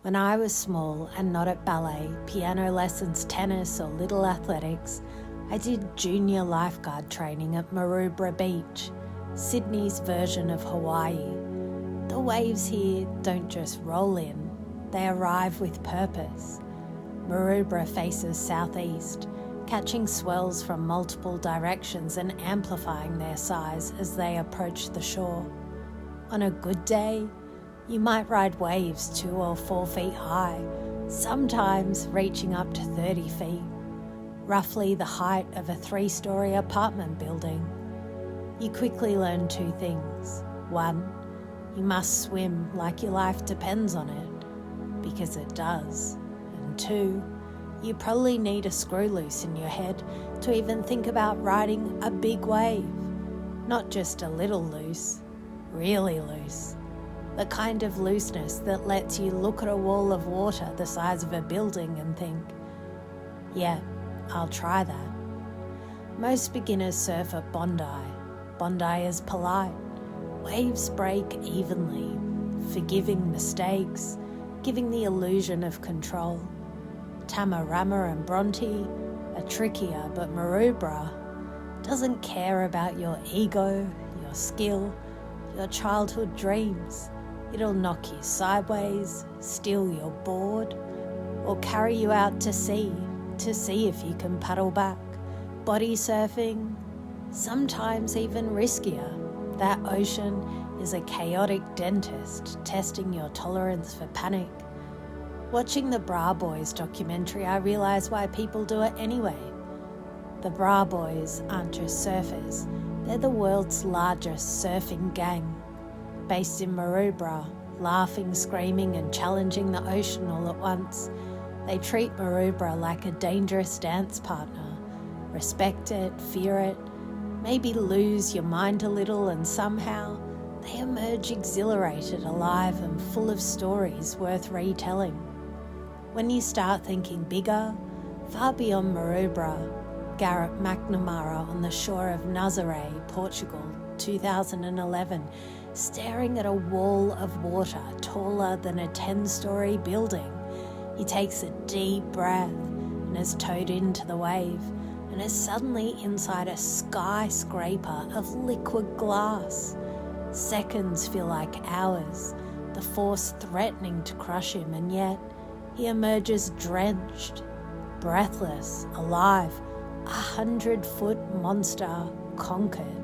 When I was small and not at ballet, piano lessons, tennis or little athletics, I did junior lifeguard training at Maroubra Beach, Sydney's version of Hawaii. The waves here don't just roll in, they arrive with purpose. Maroubra faces southeast, catching swells from multiple directions and amplifying their size as they approach the shore. On a good day, you might ride waves 2 or 4 feet high, sometimes reaching up to 30 feet, roughly the height of a 3-story apartment building. You quickly learn 2 things. 1, you must swim like your life depends on it, because it does. And 2, you probably need a screw loose in your head to even think about riding a big wave. Not just a little loose, really loose. The kind of looseness that lets you look at a wall of water the size of a building and think, yeah, I'll try that. Most beginners surf at Bondi. Bondi is polite. Waves break evenly, forgiving mistakes, giving the illusion of control. Tamarama and Bronte are trickier, but Maroubra doesn't care about your ego, your skill, your childhood dreams. It'll knock you sideways, steal your board, or carry you out to see if you can paddle back. Body surfing, sometimes even riskier. That ocean is a chaotic dentist testing your tolerance for panic. Watching the Bra Boys documentary, I realised why people do it anyway. The Bra Boys aren't just surfers, they're the world's largest surfing gang. Based in Maroubra, laughing, screaming and challenging the ocean all at once, they treat Maroubra like a dangerous dance partner. Respect it, fear it, maybe lose your mind a little, and somehow they emerge exhilarated, alive and full of stories worth retelling. When you start thinking bigger, far beyond Maroubra, Garrett McNamara on the shore of Nazaré, Portugal, 2011, staring at a wall of water taller than a 10-story building. He takes a deep breath and is towed into the wave and is suddenly inside a skyscraper of liquid glass. Seconds feel like hours, the force threatening to crush him, and yet he emerges drenched, breathless, alive, 100-foot monster conquered.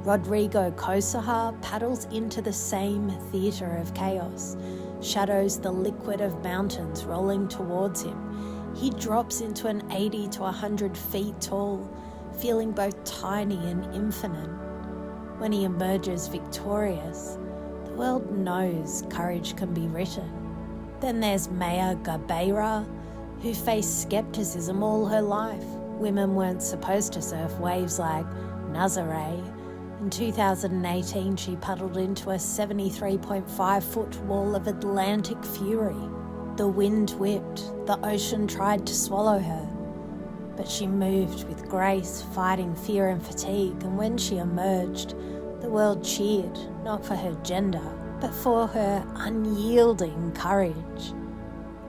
Rodrigo Kosaha paddles into the same theatre of chaos, shadows the liquid of mountains rolling towards him. He drops into an 80 to 100 feet tall, feeling both tiny and infinite. When he emerges victorious, the world knows courage can be written. Then there's Maya Gabeira, who faced skepticism all her life. Women weren't supposed to surf waves like Nazaré. In 2018, she paddled into a 73.5-foot wall of Atlantic fury. The wind whipped, the ocean tried to swallow her. But she moved with grace, fighting fear and fatigue, and when she emerged, the world cheered, not for her gender, but for her unyielding courage.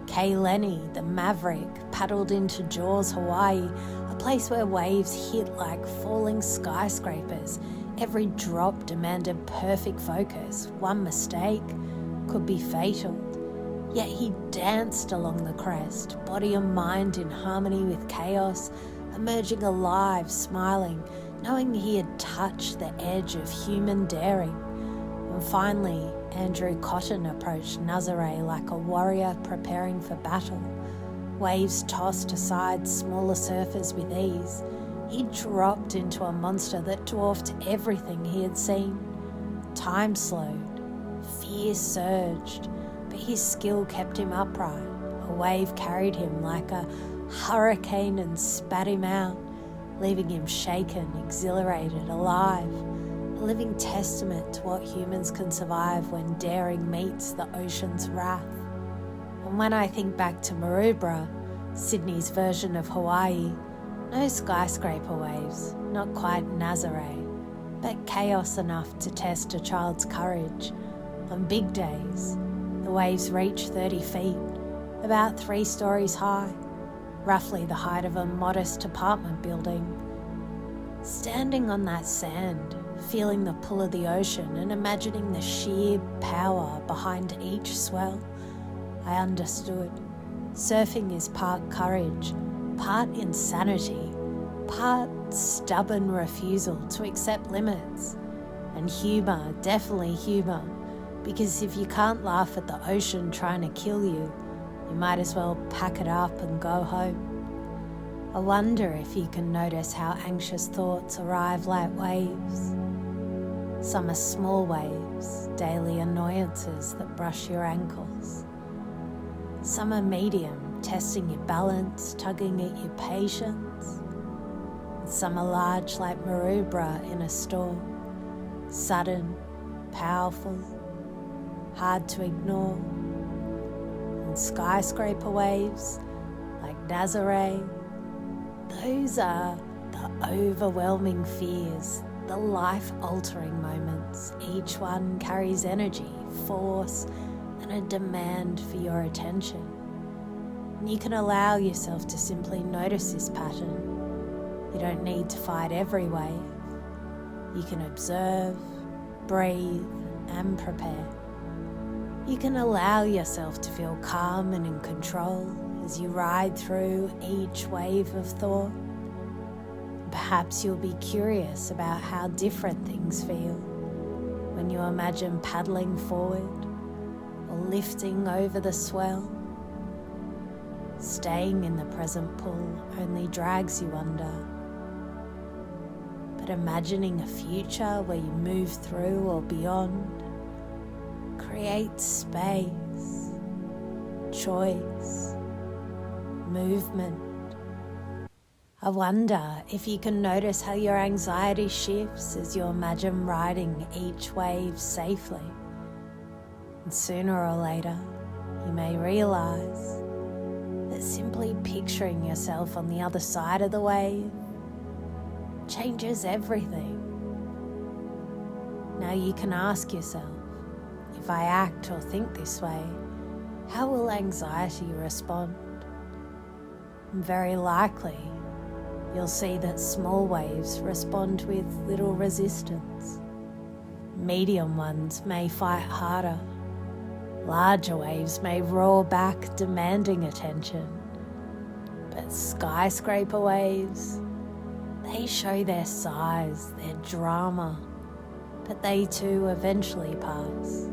Kay Lenny, the maverick, paddled into Jaws, Hawaii, a place where waves hit like falling skyscrapers. Every drop demanded perfect focus. One mistake could be fatal. Yet he danced along the crest, body and mind in harmony with chaos, emerging alive, smiling, knowing he had touched the edge of human daring. And finally, Andrew Cotton approached Nazaré like a warrior preparing for battle. Waves tossed aside smaller surfers with ease. He dropped into a monster that dwarfed everything he had seen. Time slowed, fear surged, but his skill kept him upright. A wave carried him like a hurricane and spat him out, leaving him shaken, exhilarated, alive. A living testament to what humans can survive when daring meets the ocean's wrath. And when I think back to Maroubra, Sydney's version of Hawaii, no skyscraper waves, not quite Nazaré, but chaos enough to test a child's courage. On big days, The waves reach 30 feet, about 3 stories high, roughly the height of a modest apartment building. Standing on that sand, feeling the pull of the ocean and imagining the sheer power behind each swell, I understood. Surfing is part courage, part insanity, part stubborn refusal to accept limits, and humour, definitely humour, because if you can't laugh at the ocean trying to kill you, you might as well pack it up and go home. I wonder if you can notice how anxious thoughts arrive like waves. Some are small waves, daily annoyances that brush your ankles. Some are medium, testing your balance, tugging at your patience. And some are large like Maroubra in a storm, sudden, powerful, hard to ignore. And skyscraper waves like Nazare, those are the overwhelming fears, the life-altering moments. Each one carries energy, force, and a demand for your attention. And you can allow yourself to simply notice this pattern. You don't need to fight every wave. You can observe, breathe, and prepare. You can allow yourself to feel calm and in control as you ride through each wave of thought. Perhaps you'll be curious about how different things feel when you imagine paddling forward or lifting over the swell. Staying in the present pull only drags you under. But imagining a future where you move through or beyond creates space, choice, movement. I wonder if you can notice how your anxiety shifts as you imagine riding each wave safely. And sooner or later, you may realize that simply picturing yourself on the other side of the wave changes everything. Now you can ask yourself, if I act or think this way, how will anxiety respond? And very likely, you'll see that small waves respond with little resistance. Medium ones may fight harder. Larger waves may roar back, demanding attention. But skyscraper waves, they show their size, their drama, but they too eventually pass.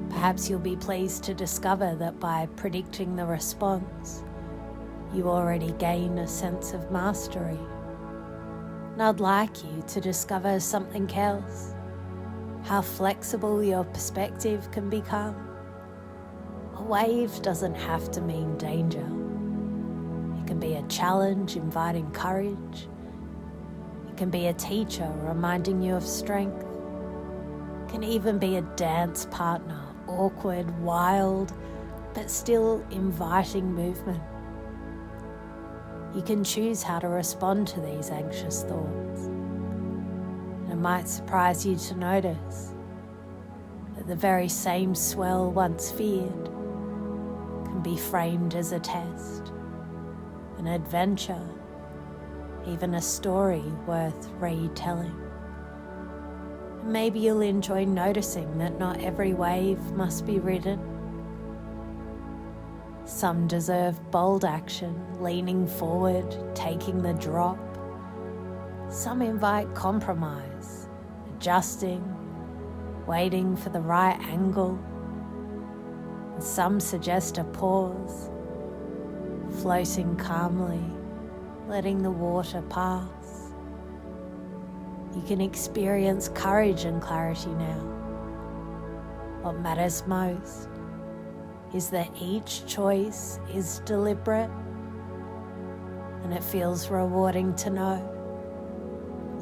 Perhaps you'll be pleased to discover that by predicting the response, you already gain a sense of mastery. And I'd like you to discover something else, how flexible your perspective can become. A wave doesn't have to mean danger. It can be a challenge inviting courage. It can be a teacher reminding you of strength. It can even be a dance partner, awkward, wild, but still inviting movement. You can choose how to respond to these anxious thoughts. And it might surprise you to notice that the very same swell once feared can be framed as a test, an adventure, even a story worth retelling. And maybe you'll enjoy noticing that not every wave must be ridden. Some deserve bold action, leaning forward, taking the drop. Some invite compromise, adjusting, waiting for the right angle. And some suggest a pause, floating calmly, letting the water pass. You can experience courage and clarity now. What matters most is that each choice is deliberate, and it feels rewarding to know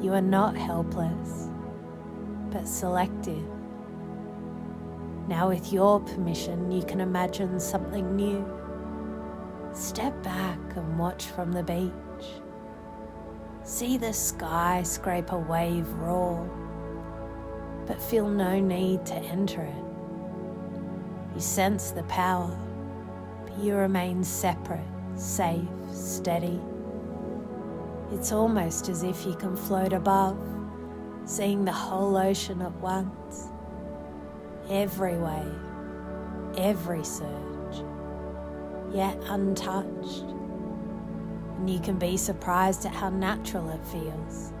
you are not helpless, but selective. Now, with your permission, you can imagine something new. Step back and watch from the beach. See the skyscraper wave roar, but feel no need to enter it. You sense the power, but you remain separate, safe, steady. It's almost as if you can float above, seeing the whole ocean at once. Every wave, every surge, yet untouched. And you can be surprised at how natural it feels.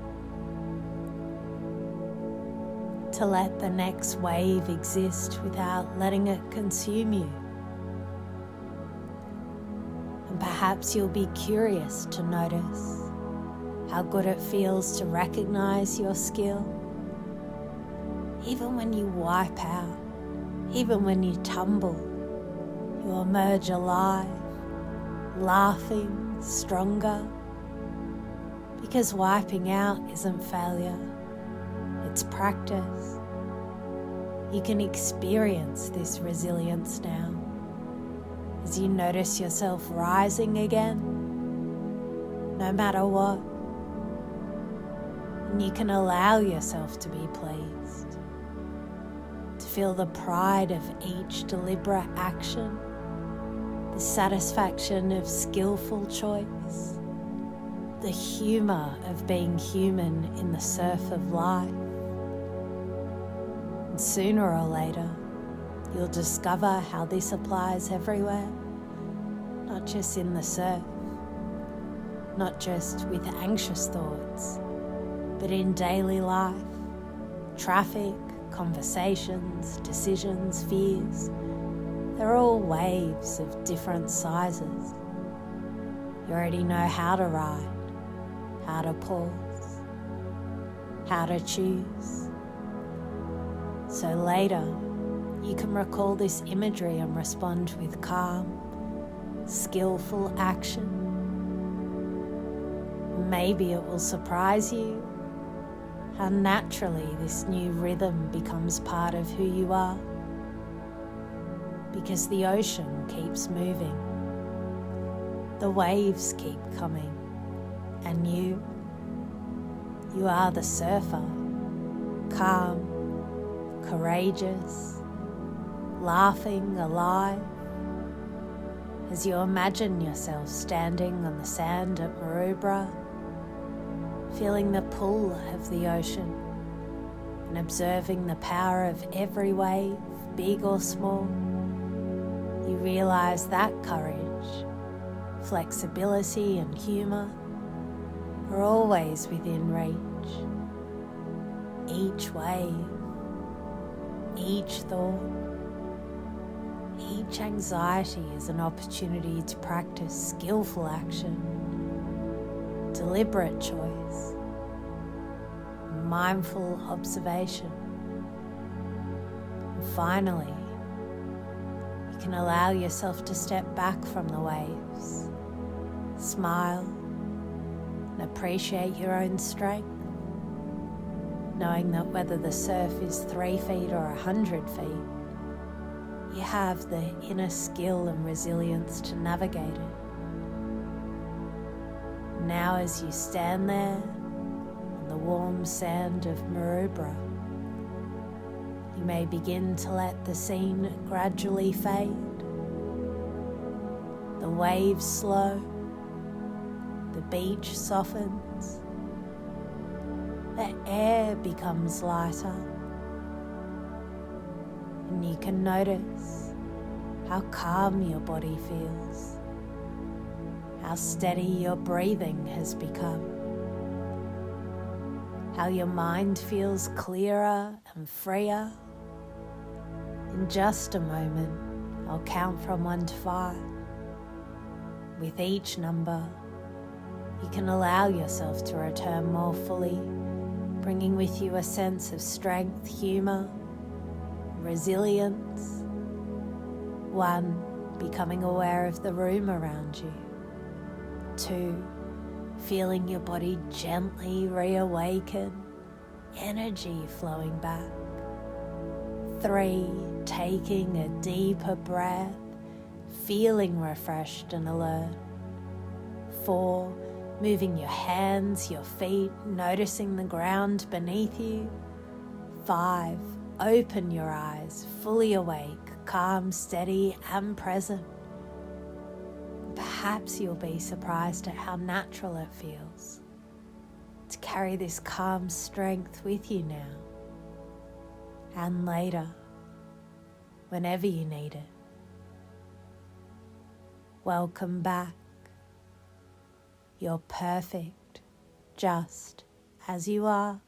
To let the next wave exist without letting it consume you. And perhaps you'll be curious to notice how good it feels to recognize your skill. Even when you wipe out, even when you tumble, you emerge alive, laughing, stronger. Because wiping out isn't failure, it's practice. You can experience this resilience now as you notice yourself rising again, no matter what. And you can allow yourself to be pleased, to feel the pride of each deliberate action, the satisfaction of skillful choice, the humor of being human in the surf of life. And sooner or later, you'll discover how this applies everywhere, not just in the surf, not just with anxious thoughts, but in daily life, traffic, conversations, decisions, fears. They're all waves of different sizes. You already know how to ride, how to pause, how to choose. So later, you can recall this imagery and respond with calm, skillful action. Maybe it will surprise you how naturally this new rhythm becomes part of who you are. Because the ocean keeps moving, the waves keep coming, and you are the surfer, calm, courageous, laughing, alive. As you imagine yourself standing on the sand at Maroubra, feeling the pull of the ocean and observing the power of every wave, big or small, you realize that courage, flexibility and humor are always within reach. Each wave, each thought, each anxiety is an opportunity to practice skillful action, deliberate choice, mindful observation. And finally, you can allow yourself to step back from the waves, smile, and appreciate your own strength, knowing that whether the surf is 3 feet or 100 feet, you have the inner skill and resilience to navigate it. Now as you stand there on the warm sand of Maroubra, you may begin to let the scene gradually fade. The waves slow, the beach softens, the air becomes lighter, and you can notice how calm your body feels, how steady your breathing has become, how your mind feels clearer and freer. In just a moment, I'll count from 1 to 5. With each number, you can allow yourself to return more fully, bringing with you a sense of strength, humor, resilience. 1, becoming aware of the room around you. 2, feeling your body gently reawaken, energy flowing back. 3, taking a deeper breath, feeling refreshed and alert. 4, moving your hands, your feet, noticing the ground beneath you. 5, open your eyes, fully awake, calm, steady, and present. Perhaps you'll be surprised at how natural it feels to carry this calm strength with you now and later, whenever you need it. Welcome back. You're perfect, just as you are.